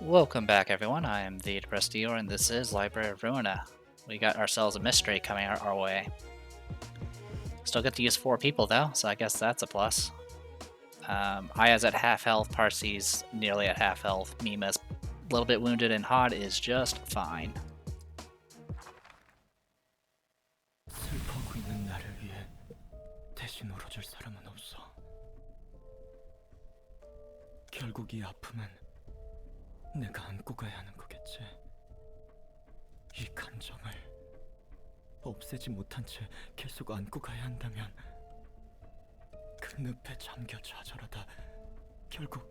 Welcome back, everyone. I am the Depressed Dior, and this is Library of Ruina. We got ourselves a mystery coming our way. Still get to use 4 people, though, so I guess that's a plus. Aya's at half health, Parsi's nearly at half health, Mima's a little bit wounded, and Hod is just fine. 슬퍼하고 있는 나를 위해 대신 울어줄 사람은 없어. 결국 이 아픔은 내가 안고 가야 하는 거겠지. 이 감정을 없애지 못한 채 계속 안고 가야 한다면 그 늪에 잠겨 좌절하다 결국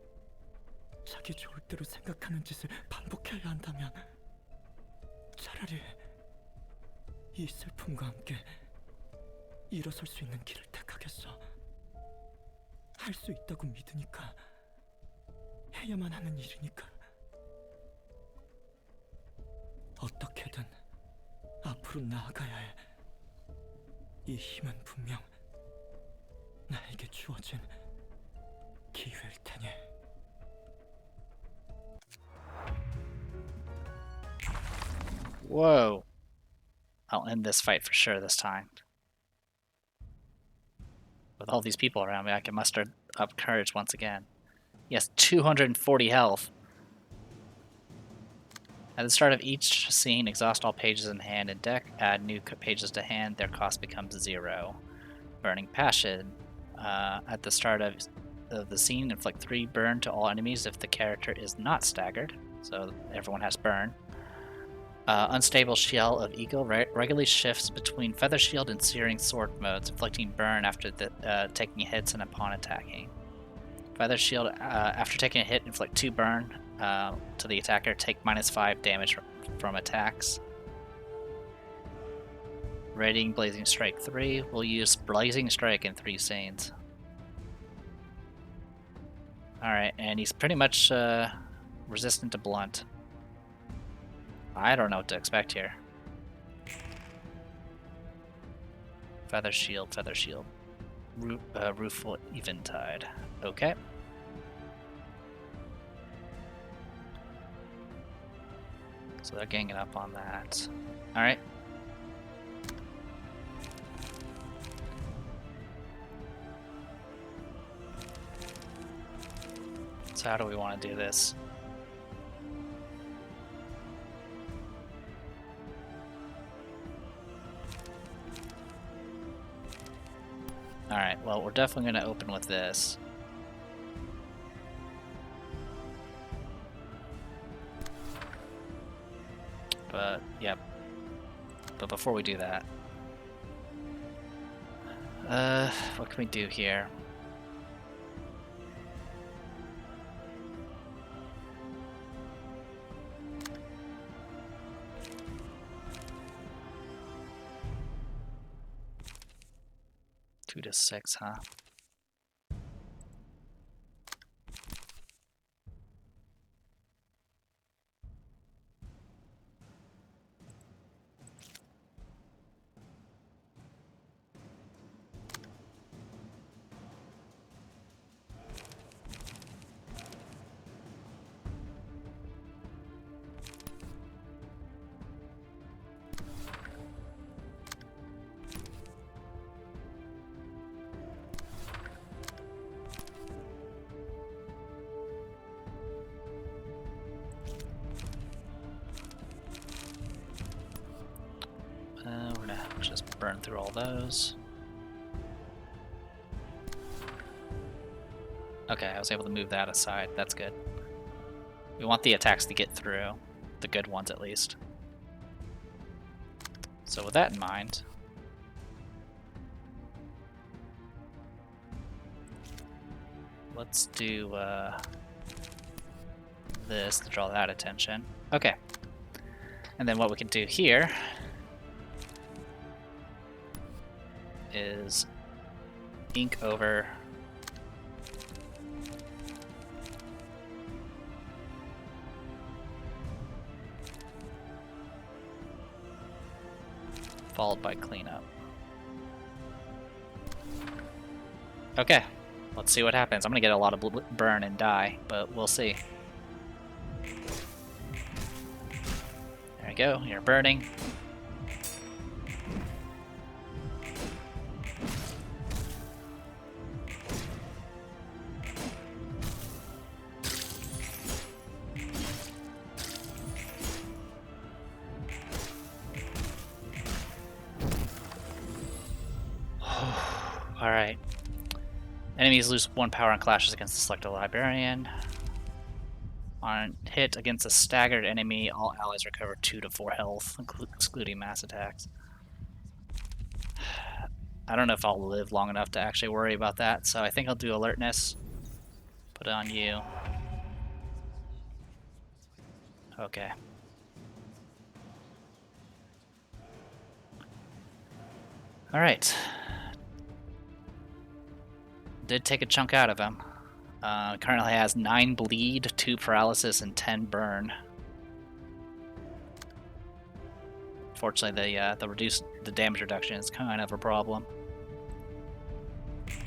자기 좋을 대로 생각하는 짓을 반복해야 한다면 차라리 이 슬픔과 함께 일어설 수 있는 길을 택하겠어. 할 수 있다고 믿으니까, 해야만 하는 일이니까. 어떻게든 앞으로 나아가야 해. 이 힘은 분명 나에게 주어진 기회일 테니. Whoa. I'll end this fight for sure this time. With all these people around me, I can muster up courage once again. He has 240 health. At the start of each scene, exhaust all pages in hand and deck. Add new pages to hand. Their cost becomes 0. Burning Passion. At the start of the scene, inflict 3 burn to all enemies if the character is not staggered. So everyone has burn. Unstable Shell of Eagle regularly shifts between Feather Shield and Searing Sword modes, inflicting burn after taking hits and upon attacking. Feather Shield, after taking a hit, inflict 2 burn to the attacker, take -5 damage from attacks. Radiating Blazing Strike 3, we'll use Blazing Strike in 3 scenes. Alright, and he's pretty much resistant to Blunt. I don't know what to expect here. Feather Shield, Feather Shield. Rueful Eventide. Okay. So they're ganging up on that. Alright. So how do we want to do this? Alright, well, we're definitely going to open with this. But, yep. But before we do that... what can we do here? Two to 6, huh? We're gonna just burn through all those. Okay, I was able to move that aside. That's good. We want the attacks to get through. The good ones, at least. So with that in mind... let's do this to draw that attention. Okay. And then what we can do here is ink over followed by cleanup. Okay, let's see what happens. I'm gonna get a lot of burn and die, but we'll see. we go. You're burning. Alright. Enemies lose 1 power on clashes against the selected librarian. On hit against a staggered enemy, all allies recover 2 to 4 health, excluding mass attacks. I don't know if I'll live long enough to actually worry about that, so I think I'll do alertness. Put it on you. Okay. Alright. Did take a chunk out of him. Currently has 9 bleed, 2 paralysis, and 10 burn. Fortunately, the damage reduction is kind of a problem.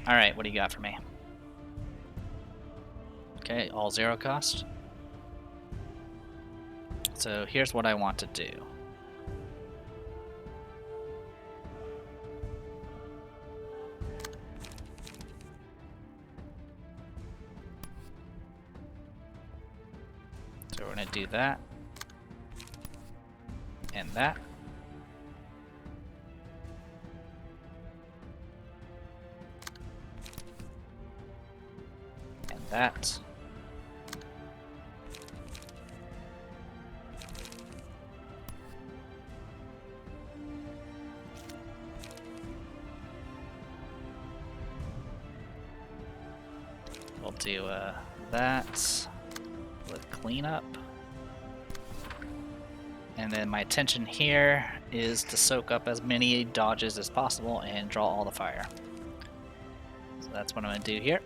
All right, what do you got for me? Okay, all 0 cost. So here's what I want to do. So we're gonna do that and that. And that. We'll do that with cleanup. And then my intention here is to soak up as many dodges as possible and draw all the fire. So that's what I'm going to do here.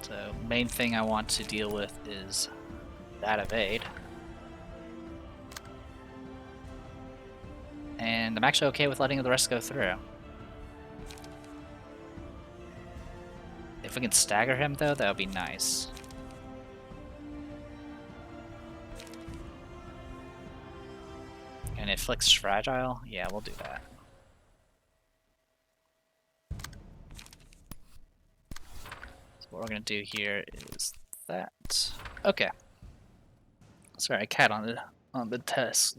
So main thing I want to deal with is that evade. And I'm actually okay with letting the rest go through. If we can stagger him though, that would be nice. And it flicks fragile? Yeah, we'll do that. So what we're gonna do here is that. Okay. Sorry, cat on the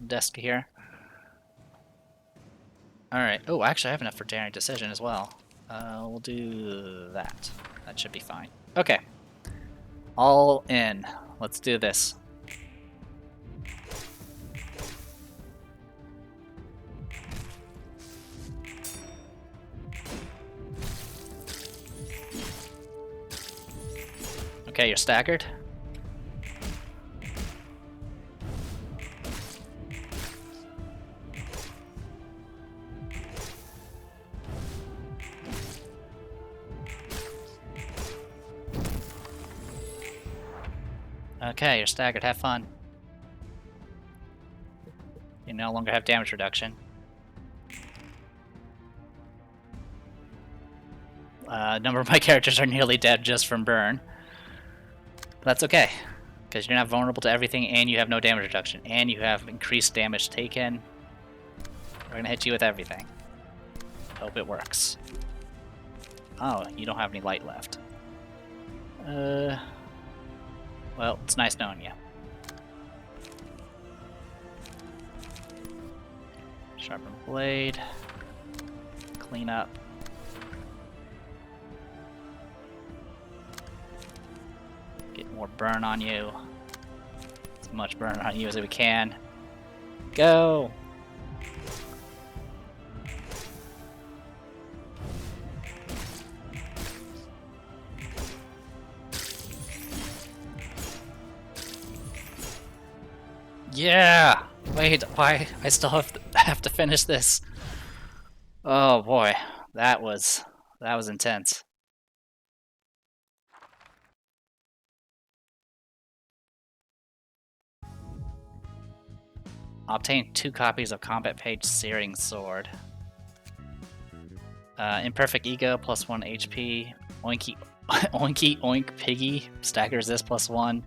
desk here. Alright. Oh, actually I have enough for daring decision as well. We'll do that. That should be fine. Okay. All in. Let's do this. Okay, you're staggered. Okay, you're staggered. Have fun. You no longer have damage reduction. A number of my characters are nearly dead just from burn. But that's okay, because you're not vulnerable to everything, and you have no damage reduction, and you have increased damage taken. We're gonna hit you with everything. Hope it works. Oh, you don't have any light left. Well, it's nice knowing you. Sharpen blade. Clean up. Get more burn on you. As much burn on you as we can. Go! Yeah! Wait, why? I still have to finish this. Oh boy, that was intense. Obtain 2 copies of Combat Page Searing Sword. Imperfect Ego, +1 HP. Oinky, Oinky Oink Piggy, stagger resist +1.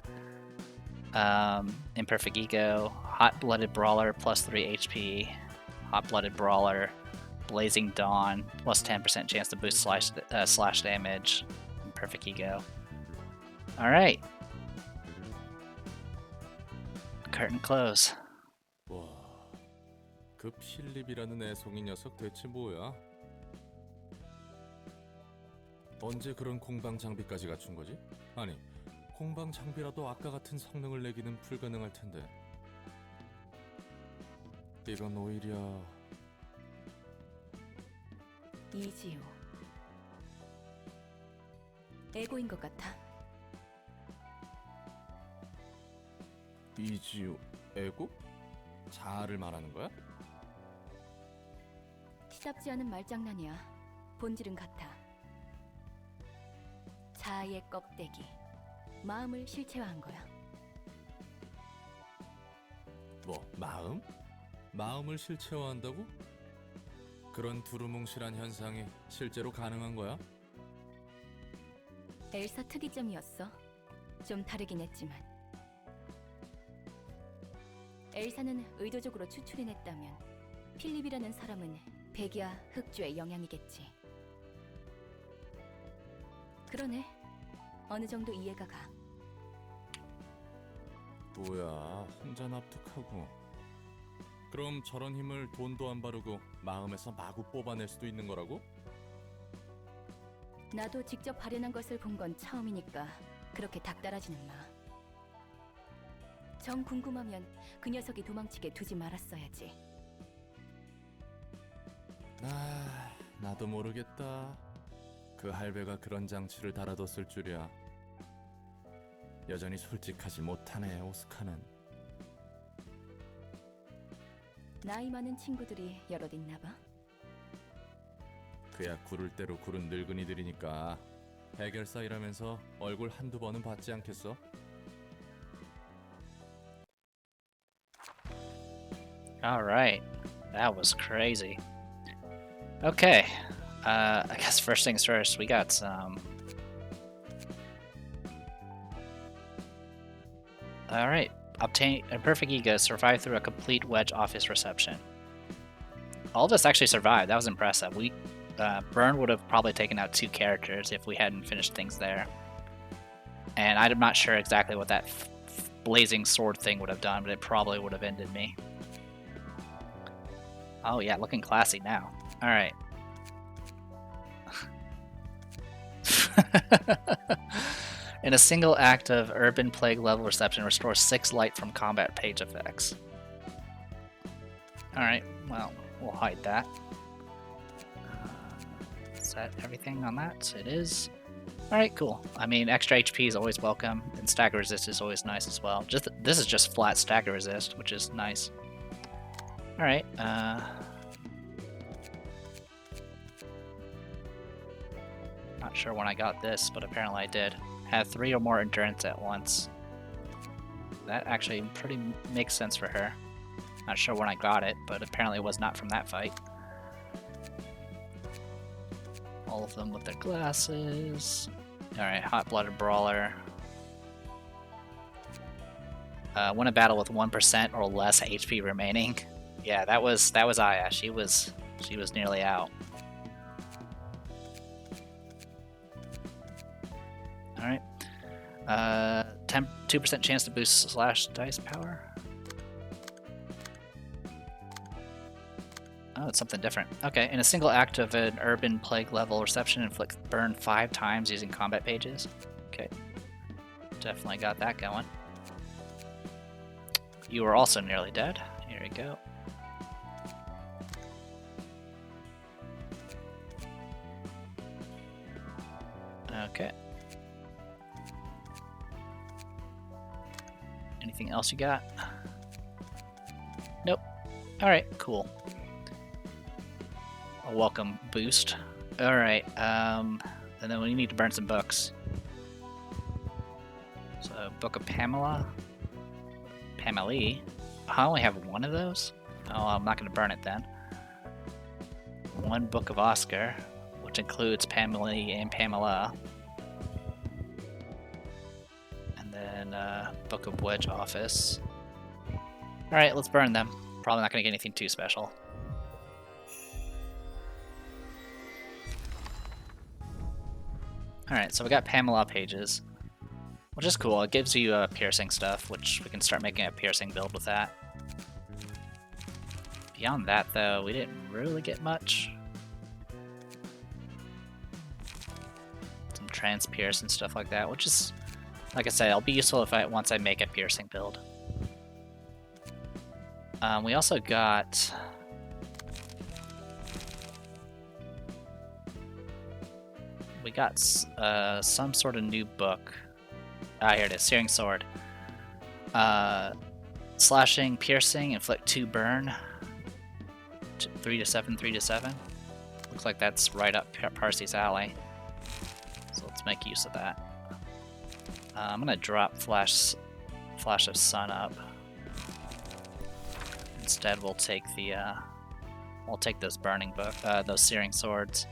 Imperfect Ego, Hot-Blooded Brawler, plus 3 HP, Hot-Blooded Brawler, Blazing Dawn, plus 10% chance to boost slash damage, Imperfect Ego. Alright. Curtain close. 와, 그 필립이라는 애송이 녀석 대체 뭐야? 언제 그런 공방 장비까지 갖춘 거지? 아니, 공방 장비라도 아까 같은 성능을 내기는 불가능할 텐데. 이건 오히려 이지요. 에고인 것 같아. 이지우 애고? 자아를 말하는 거야? 시답지 않은 말장난이야. 본질은 같아. 자아의 껍데기, 마음을 실체화한 거야. 뭐, 마음? 마음을 실체화한다고? 그런 두루뭉실한 현상이 실제로 가능한 거야? 엘사 특이점이었어. 좀 다르긴 했지만. 엘사는 의도적으로 추출해냈다면 필립이라는 사람은 백이야 흑주의 영향이겠지. 그러네. 어느 정도 이해가 가. 뭐야, 혼자 납득하고. 그럼 저런 힘을 돈도 안 바르고 마음에서 마구 뽑아낼 수도 있는 거라고? 나도 직접 발현한 것을 본 건 처음이니까 그렇게 닥달하지는 마. 정 궁금하면 그 녀석이 도망치게 두지 말았어야지. 아, 나도 모르겠다. 그 할배가 그런 장치를 달아뒀을 줄이야. 여전히 솔직하지 못하네, 오스카는. 나이 많은 친구들이 여럿 있나 봐. 그야 구를 대로 구른 늙은이들이니까 해결사 일하면서 얼굴 한두 번은 봤지 않겠어? Alright. That was crazy. Okay. I guess first things first, we got some... Alright. Obtain a perfect ego, survive through a complete wedge office reception. All of us actually survived. That was impressive. Burn would have probably taken out 2 characters if we hadn't finished things there. And I'm not sure exactly what that blazing sword thing would have done, but it probably would have ended me. Oh yeah, looking classy now. Alright. In a single act of Urban Plague level reception, restores 6 light from combat page effects. Alright, well, we'll hide that. Is that everything on that? It is. Alright, cool. I mean, extra HP is always welcome, and stagger resist is always nice as well. This is just flat stagger resist, which is nice. Alright, not sure when I got this, but apparently I did. Have 3 or more endurance at once. That actually pretty makes sense for her. Not sure when I got it, but apparently it was not from that fight. All of them with their glasses. Alright, Hot-Blooded Brawler. Win a battle with 1% or less HP remaining. Yeah, that was Aya. She was nearly out. Alright. 2% chance to boost slash dice power. Oh, it's something different. Okay, in a single act of an Urban Plague level reception, inflict burn 5 times using combat pages. Okay. Definitely got that going. You were also nearly dead. Here we go. Okay. Anything else you got? Nope. Alright, cool. A welcome boost. Alright, and then we need to burn some books. So, Book of Pamela. Pamela. I only have 1 of those? Oh, I'm not going to burn it then. 1 Book of Oscar, which includes Pamela and Pamela. And And then Book of Wedge office. Alright, let's burn them. Probably not going to get anything too special. Alright, so we got Pamela pages, which is cool. It gives you piercing stuff, which we can start making a piercing build with that. Beyond that, though, we didn't really get much. Some trans-pierce and stuff like that, which is, like I said, it'll be useful if once I make a piercing build. We also got... We got some sort of new book. Ah, here it is. Searing Sword. Slashing, piercing, inflict 2 burn. 3 to 7, 3 to 7. Looks like that's right up Parsy's alley. So let's make use of that. I'm gonna drop Flash of Sun up. Instead, we'll take the we'll take those burning book, those searing swords.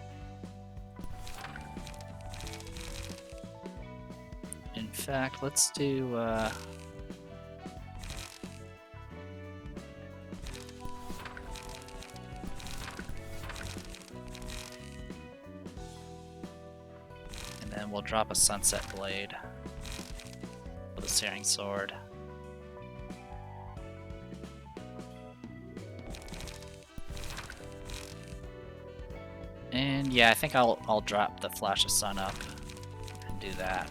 In fact, let's do and then we'll drop a sunset blade with a searing sword. And yeah, I think I'll drop the Flash of Sun up and do that.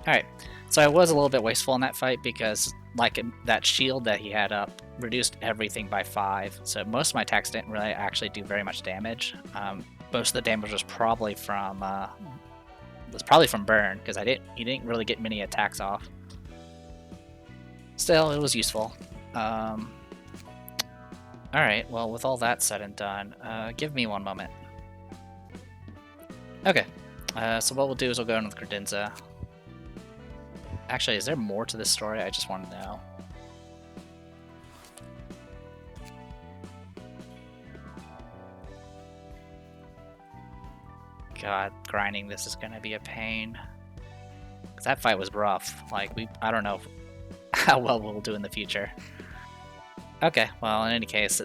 Alright, so I was a little bit wasteful in that fight because like that shield that he had up reduced everything by 5, so most of my attacks didn't really actually do very much damage. Most of the damage was probably from burn because he didn't really get many attacks off. Still, it was useful. Alright, well, with all that said and done, give me one moment. Okay, so what we'll do is we'll go in with Credenza. Actually, is there more to this story? I just want to know. God, grinding this is gonna be a pain. 'Cause that fight was rough. Like, I don't know how well we'll do in the future. Okay, well, in any case,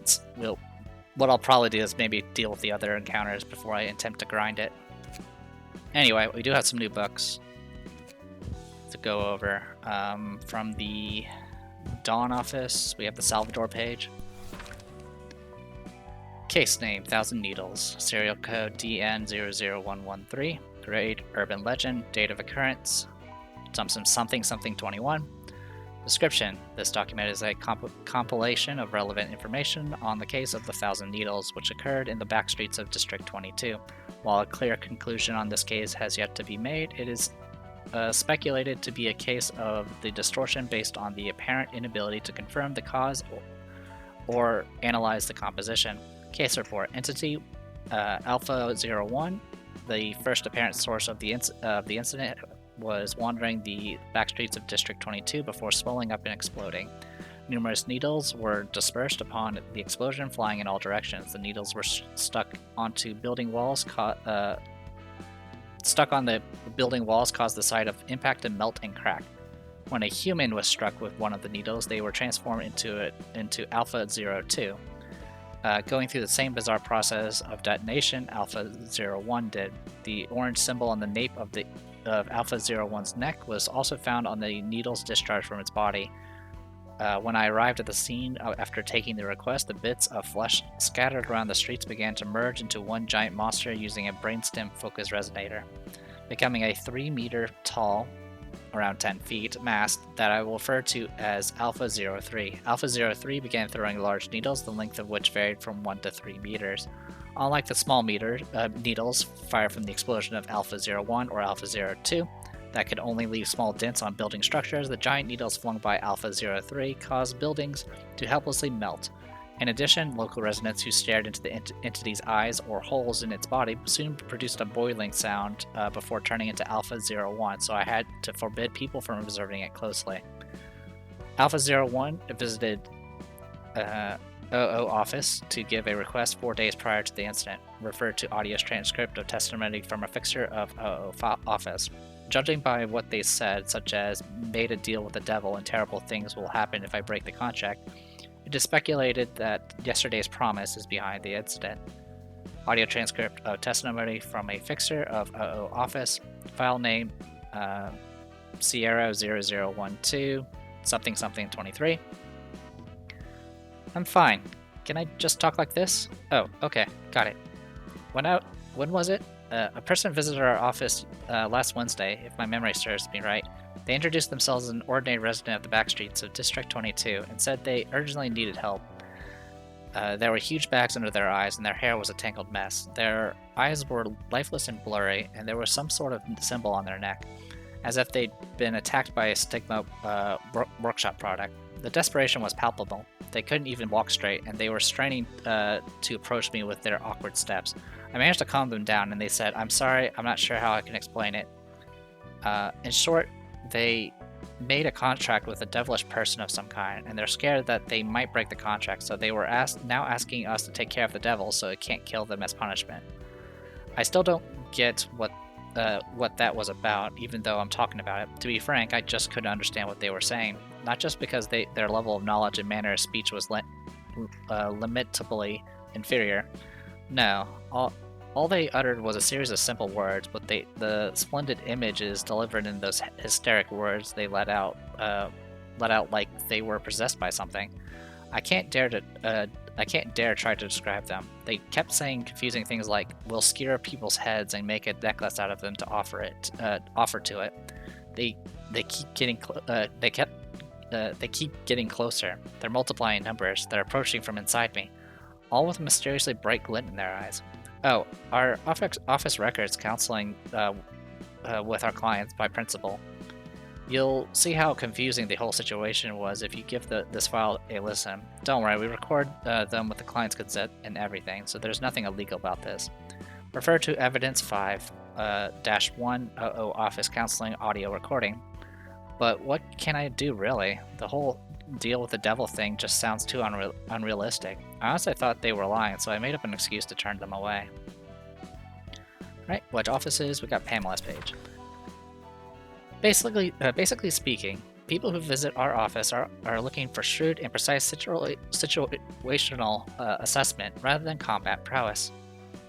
what I'll probably do is maybe deal with the other encounters before I attempt to grind it. Anyway, we do have some new books to go over. From the Dawn office, we have the Salvador page. Case name, 1000 Needles. Serial code DN00113. Grade, Urban Legend. Date of occurrence, something 21. Description: this document is a compilation of relevant information on the case of the 1000 Needles, which occurred in the backstreets of District 22. While a clear conclusion on this case has yet to be made, it is speculated to be a case of the distortion based on the apparent inability to confirm the cause or analyze the composition. Case report: Entity Alpha 01. The first apparent source of the incident was wandering the backstreets of District 22 before swelling up and exploding. Numerous needles were dispersed upon the explosion, flying in all directions. The needles were stuck onto building walls. Stuck on the building walls caused the site of impact to melt and crack. When a human was struck with one of the needles, they were transformed into Alpha 02. Going through the same bizarre process of detonation Alpha 01 did. The orange symbol on the nape of Alpha 01's neck was also found on the needles discharged from its body. When I arrived at the scene after taking the request, the bits of flesh scattered around the streets began to merge into one giant monster using a brainstem focus resonator, becoming a 3-meter tall, around 10 feet, mast that I will refer to as Alpha 03. Alpha 03 began throwing large needles, the length of which varied from 1 to 3 meters. Unlike the small needles fired from the explosion of Alpha 01 or Alpha 02, that could only leave small dents on building structures, the giant needles flung by Alpha 03 caused buildings to helplessly melt. In addition, local residents who stared into the entity's eyes or holes in its body soon produced a boiling sound before turning into Alpha 01, so I had to forbid people from observing it closely. Alpha 01 visited OO office to give a request 4 days prior to the incident, referred to audio transcript of testimony from a fixture of OO office. judging by what they said, such as made a deal with the devil and terrible things will happen if I break the contract, it is speculated that yesterday's promise is behind the incident. Audio transcript of testimony from a fixer of OO office, file name Sierra 0012 something something 23. I'm fine. Can I just talk like this? Oh, okay, got it. When was it? A person visited our office last Wednesday, if my memory serves me right. They introduced themselves as an ordinary resident of the back streets of District 22 and said they urgently needed help. There were huge bags under their eyes, and their hair was a tangled mess. Their eyes were lifeless and blurry, and there was some sort of symbol on their neck, as if they'd been attacked by a Stigma workshop product. The desperation was palpable. They couldn't even walk straight, and they were straining to approach me with their awkward steps. I managed to calm them down, and they said, "I'm sorry, I'm not sure how I can explain it." In short, they made a contract with a devilish person of some kind, and they're scared that they might break the contract, so they were now asking us to take care of the devil so it can't kill them as punishment. I still don't get what that was about, even though I'm talking about it. To be frank, I just couldn't understand what they were saying. Not just because their level of knowledge and manner of speech was limitably inferior. No, all they uttered was a series of simple words, but the splendid images delivered in those hysteric words they let out like they were possessed by something. I can't dare try to describe them. They kept saying confusing things like, "We'll skewer people's heads and make a necklace out of them to offer to it." They keep getting closer. They're multiplying numbers. They're approaching from inside me, all with a mysteriously bright glint in their eyes. Oh, our office records counseling with our clients by principle. You'll see how confusing the whole situation was if you give this file a listen. Don't worry, we record them with the client's consent and everything, so there's nothing illegal about this. Refer to Evidence 5-100 Office Counseling Audio Recording. But what can I do, really? The whole deal with the devil thing just sounds too unrealistic. I honestly thought they were lying, so I made up an excuse to turn them away. Right, which offices? We got Pamela's page. Basically speaking, people who visit our office are looking for shrewd and precise situational assessment rather than combat prowess.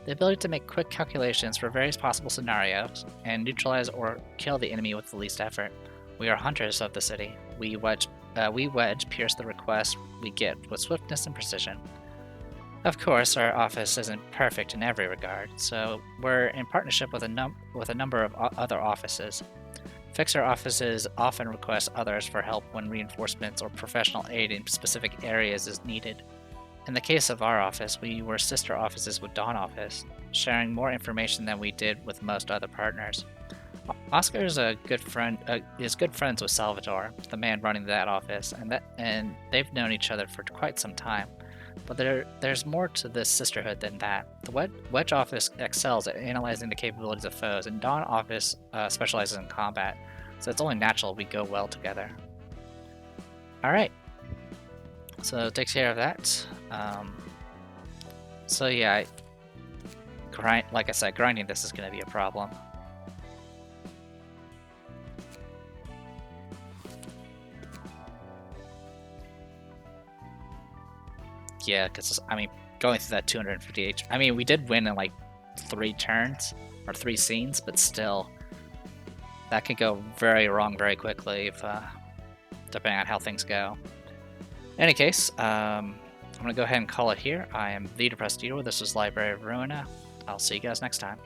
The ability to make quick calculations for various possible scenarios and neutralize or kill the enemy with the least effort. We are hunters of the city. We wedge pierce the requests we get with swiftness and precision. Of course, our office isn't perfect in every regard, so we're in partnership with a number of other offices. Fixer offices often request others for help when reinforcements or professional aid in specific areas is needed. In the case of our office, we were sister offices with Dawn Office, sharing more information than we did with most other partners. Oscar is good friends with Salvatore, the man running that office, and they've known each other for quite some time. But there's more to this sisterhood than that. The Wedge office excels at analyzing the capabilities of foes, and Dawn office specializes in combat, so it's only natural we go well together. Alright, so it takes care of that. So yeah, like I said, grinding this is going to be a problem. Yeah, because, I mean, going through that 250 HP... I mean, we did win in, like, 3 turns, or 3 scenes, but still, that could go very wrong very quickly, if, depending on how things go. In any case, I'm going to go ahead and call it here. I am the Depressed Eater. This is Library of Ruina. I'll see you guys next time.